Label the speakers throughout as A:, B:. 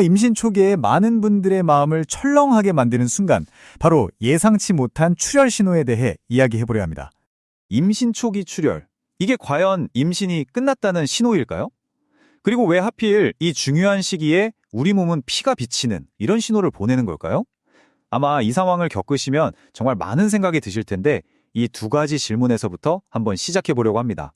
A: 임신 초기에 많은 분들의 마음을 철렁하게 만드는 순간, 바로 예상치 못한 출혈 신호에 대해 이야기해보려 합니다.
B: 임신 초기 출혈. 이게 과연 임신이 끝났다는 신호일까요? 그리고 왜 하필 이 중요한 시기에 우리 몸은 피가 비치는 이런 신호를 보내는 걸까요? 아마 이 상황을 겪으시면 정말 많은 생각이 드실 텐데 이 두 가지 질문에서부터 한번 시작해 보려고 합니다.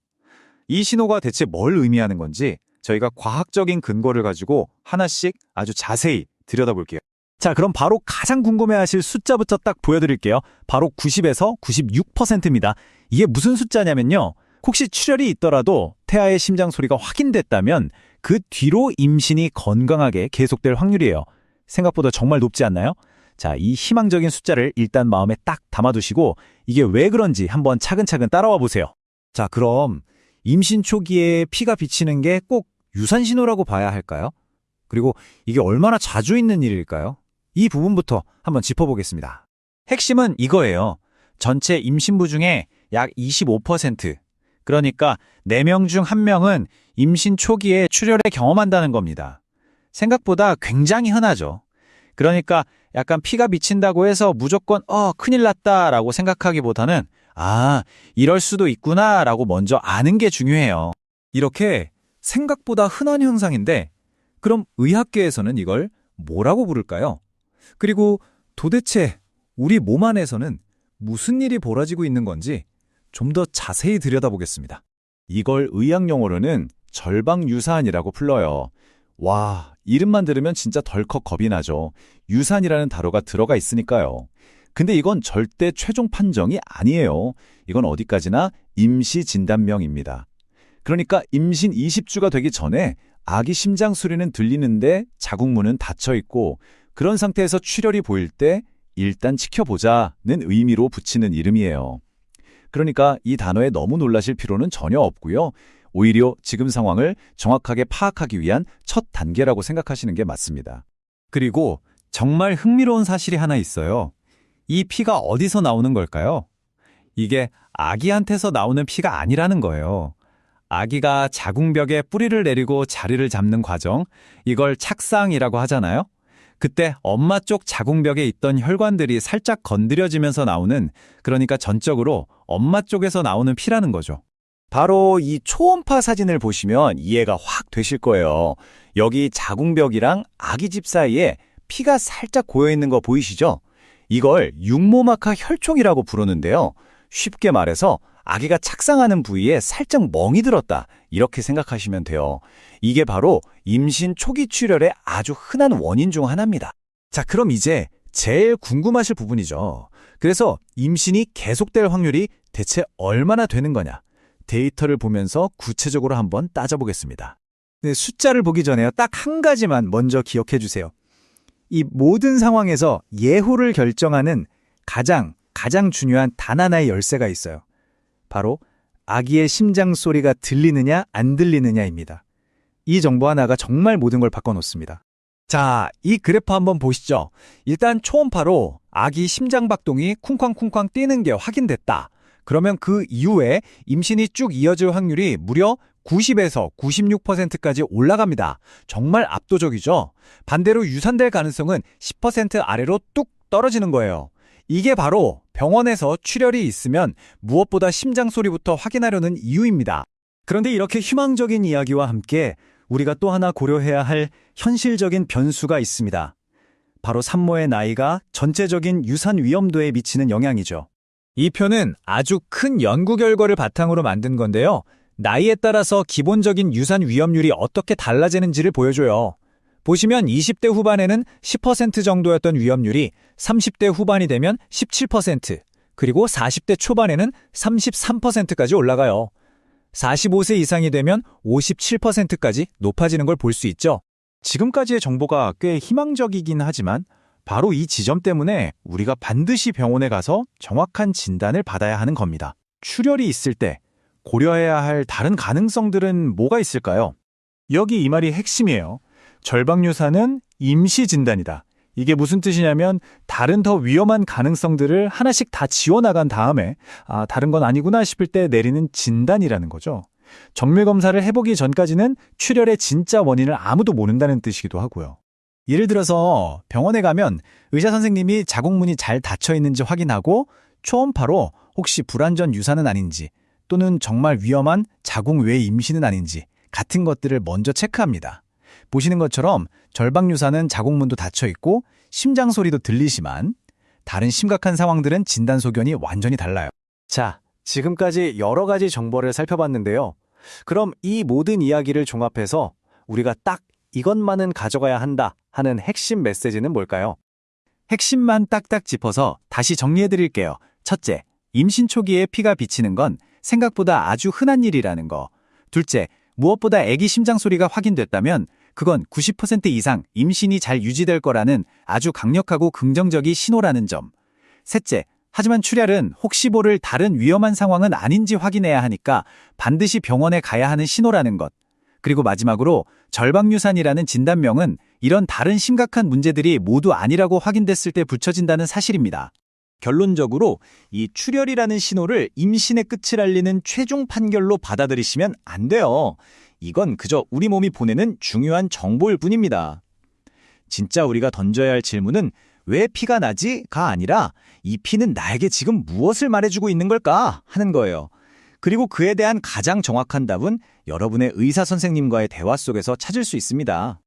B: 이 신호가 대체 뭘 의미하는 건지 저희가 과학적인 근거를 가지고 하나씩 아주 자세히 들여다볼게요.
A: 자, 그럼 바로 가장 궁금해하실 숫자부터 딱 보여드릴게요. 바로 90에서 96%입니다. 이게 무슨 숫자냐면요. 혹시 출혈이 있더라도 태아의 심장 소리가 확인됐다면 그 뒤로 임신이 건강하게 계속될 확률이에요. 생각보다 정말 높지 않나요? 자, 이 희망적인 숫자를 일단 마음에 딱 담아두시고 이게 왜 그런지 한번 차근차근 따라와 보세요. 자, 그럼 임신 초기에 피가 비치는 게 꼭 유산 신호라고 봐야 할까요? 그리고 이게 얼마나 자주 있는 일일까요? 이 부분부터 한번 짚어보겠습니다. 핵심은 이거예요. 전체 임신부 중에 약 25%, 그러니까 4명 중 1명은 임신 초기에 출혈을 경험한다는 겁니다. 생각보다 굉장히 흔하죠. 그러니까 약간 피가 비친다고 해서 무조건 큰일 났다라고 생각하기보다는 이럴 수도 있구나라고 먼저 아는 게 중요해요. 이렇게 생각보다 흔한 현상인데 그럼 의학계에서는 이걸 뭐라고 부를까요? 그리고 도대체 우리 몸 안에서는 무슨 일이 벌어지고 있는 건지 좀 더 자세히 들여다보겠습니다.
B: 이걸 의학 용어로는 절박유산이라고 불러요. 와, 이름만 들으면 진짜 덜컥 겁이 나죠. 유산이라는 단어가 들어가 있으니까요. 근데 이건 절대 최종 판정이 아니에요. 이건 어디까지나 임시 진단명입니다. 그러니까 임신 20주가 되기 전에 아기 심장 소리는 들리는데 자궁문은 닫혀 있고 그런 상태에서 출혈이 보일 때 일단 지켜보자는 의미로 붙이는 이름이에요. 그러니까 이 단어에 너무 놀라실 필요는 전혀 없고요. 오히려 지금 상황을 정확하게 파악하기 위한 첫 단계라고 생각하시는 게 맞습니다.
A: 그리고 정말 흥미로운 사실이 하나 있어요. 이 피가 어디서 나오는 걸까요? 이게 아기한테서 나오는 피가 아니라는 거예요. 아기가 자궁벽에 뿌리를 내리고 자리를 잡는 과정, 이걸 착상이라고 하잖아요. 그때 엄마 쪽 자궁벽에 있던 혈관들이 살짝 건드려지면서 나오는, 그러니까 전적으로 엄마 쪽에서 나오는 피라는 거죠.
B: 바로 이 초음파 사진을 보시면 이해가 확 되실 거예요. 여기 자궁벽이랑 아기 집 사이에 피가 살짝 고여있는 거 보이시죠? 이걸 육모막하 혈총이라고 부르는데요. 쉽게 말해서 아기가 착상하는 부위에 살짝 멍이 들었다, 이렇게 생각하시면 돼요. 이게 바로 임신 초기 출혈의 아주 흔한 원인 중 하나입니다.
A: 자, 그럼 이제 제일 궁금하실 부분이죠. 그래서 임신이 계속될 확률이 대체 얼마나 되는 거냐? 데이터를 보면서 구체적으로 한번 따져보겠습니다. 네, 숫자를 보기 전에요. 딱 한 가지만 먼저 기억해 주세요. 이 모든 상황에서 예후를 결정하는 가장 중요한 단 하나의 열쇠가 있어요. 바로 아기의 심장 소리가 들리느냐 안 들리느냐입니다. 이 정보 하나가 정말 모든 걸 바꿔놓습니다. 자, 이 그래프 한번 보시죠. 일단 초음파로 아기 심장 박동이 쿵쾅쿵쾅 뛰는 게 확인됐다. 그러면 그 이후에 임신이 쭉 이어질 확률이 무려 90에서 96%까지 올라갑니다. 정말 압도적이죠? 반대로 유산될 가능성은 10% 아래로 뚝 떨어지는 거예요. 이게 바로 병원에서 출혈이 있으면 무엇보다 심장 소리부터 확인하려는 이유입니다. 그런데 이렇게 희망적인 이야기와 함께 우리가 또 하나 고려해야 할 현실적인 변수가 있습니다. 바로 산모의 나이가 전체적인 유산 위험도에 미치는 영향이죠. 이 표는 아주 큰 연구 결과를 바탕으로 만든 건데요. 나이에 따라서 기본적인 유산 위험률이 어떻게 달라지는지를 보여줘요. 보시면 20대 후반에는 10% 정도였던 위험률이 30대 후반이 되면 17%, 그리고 40대 초반에는 33%까지 올라가요. 45세 이상이 되면 57%까지 높아지는 걸 볼 수 있죠. 지금까지의 정보가 꽤 희망적이긴 하지만 바로 이 지점 때문에 우리가 반드시 병원에 가서 정확한 진단을 받아야 하는 겁니다. 출혈이 있을 때 고려해야 할 다른 가능성들은 뭐가 있을까요? 여기 이 말이 핵심이에요. 절박유산은 임시 진단이다. 이게 무슨 뜻이냐면 다른 더 위험한 가능성들을 하나씩 다 지워나간 다음에 다른 건 아니구나 싶을 때 내리는 진단이라는 거죠. 정밀검사를 해보기 전까지는 출혈의 진짜 원인을 아무도 모른다는 뜻이기도 하고요. 예를 들어서 병원에 가면 의사 선생님이 자궁문이 잘 닫혀 있는지 확인하고 초음파로 혹시 불완전 유산은 아닌지 또는 정말 위험한 자궁 외 임신은 아닌지 같은 것들을 먼저 체크합니다. 보시는 것처럼 절방 유산은 자궁문도 닫혀 있고 심장 소리도 들리지만 다른 심각한 상황들은 진단 소견이 완전히 달라요. 자, 지금까지 여러 가지 정보를 살펴봤는데요. 그럼 이 모든 이야기를 종합해서 우리가 딱 이것만은 가져가야 한다 하는 핵심 메시지는 뭘까요? 핵심만 딱딱 짚어서 다시 정리해 드릴게요. 첫째, 임신 초기에 피가 비치는 건 생각보다 아주 흔한 일이라는 거. 둘째, 무엇보다 아기 심장 소리가 확인됐다면 그건 90% 이상 임신이 잘 유지될 거라는 아주 강력하고 긍정적인 신호라는 점. 셋째, 하지만 출혈은 혹시 모를 다른 위험한 상황은 아닌지 확인해야 하니까 반드시 병원에 가야 하는 신호라는 것. 그리고 마지막으로 절방유산이라는 진단명은 이런 다른 심각한 문제들이 모두 아니라고 확인됐을 때 붙여진다는 사실입니다. 결론적으로 이 출혈이라는 신호를 임신의 끝을 알리는 최종 판결로 받아들이시면 안 돼요. 이건 그저 우리 몸이 보내는 중요한 정보일 뿐입니다. 진짜 우리가 던져야 할 질문은 왜 피가 나지?가 아니라 이 피는 나에게 지금 무엇을 말해주고 있는 걸까? 하는 거예요. 그리고 그에 대한 가장 정확한 답은 여러분의 의사 선생님과의 대화 속에서 찾을 수 있습니다.